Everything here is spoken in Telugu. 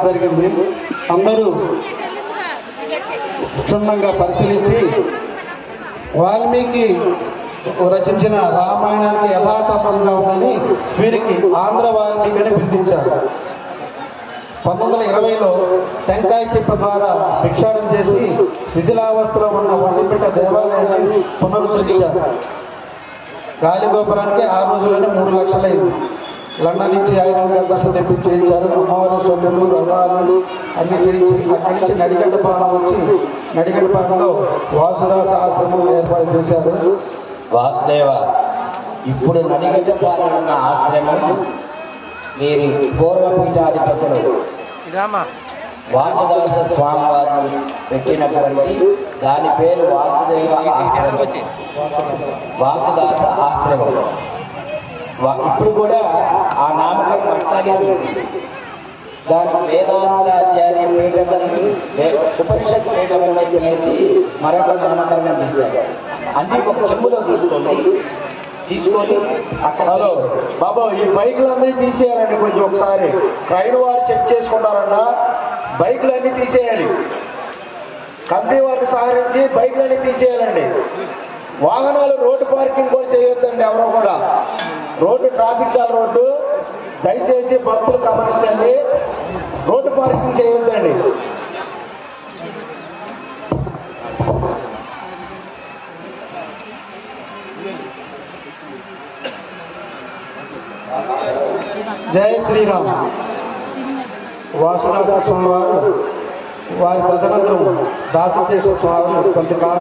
జరిగింది. అందరూ క్షుణ్ణంగా పరిశీలించి వాల్మీకి రచించిన రామాయణానికి యథాతథంగా ఉందని వీరికి ఆంధ్ర వాల్మీకి అని పిలిపించారు. 1920లో టెంకాయ చిప్ప ద్వారా భిక్షాటన చేసి శిథిలావస్థలో ఉన్న వండిపెట్ట దేవాలయాన్ని పునరుద్ధరించారు. గాలిగోపురానికి ఆ రోజుల్లోనే 3 లక్షలైంది. లండన్ నుంచి ఐరన్ గల్బస్ తెప్పి చేయించారు. అమ్మవారి సొమ్ములు రథాలు అన్ని చేయించి అక్కడి నుంచి నడిగడ్డపాలెం వచ్చి నడిగడ్డపాలెంలో వాసుదాస ఆశ్రమం ఏర్పాటు చేశారు. వాసుదేవ, ఇప్పుడు నడిగడ్డపాలెం ఉన్న ఆశ్రమం వీరి పూర్వపీఠాధిపతులు వాసుదాస స్వామి వారిని పెట్టినటువంటి దాని పేరు వాసుదేవ ఆశ్రమం, వాసుదాస ఆశ్రమం. ఇప్పుడు కూడా ఆ నామకరణం అట్లాగే ఉంది. దానికి వేదాంతాచార్య పీఠమని ఉపనిషత్ పీఠమని చెప్పేసి మరొక నామకరణం చేశారు. అన్ని ఒక చెంబులో తీసుకొని అక్కడ బాబా ఈ బైకులన్నీ తీసేయాలండి. కొంచెం ఒకసారి ట్రైన్ వారు చెక్ చేసుకుంటారన్నా బైకులన్నీ తీసేయాలి. కంపెనీ వారికి సహకరించి బైకులన్నీ తీసేయాలండి. వాహనాలు రోడ్డు పార్కింగ్ కూడా చేయొద్దండి. ఎవరో కూడా రోడ్డు ట్రాఫిక్ జామ్ రోడ్డు, దయచేసి భక్తులు గమనించండి. రోడ్డు పార్కింగ్ చేయొద్దండి. జై శ్రీరామ్. వాసుదాస స్వామి వారు వారి తదనంతరం దాసశేష స్వామి కొంతకాలం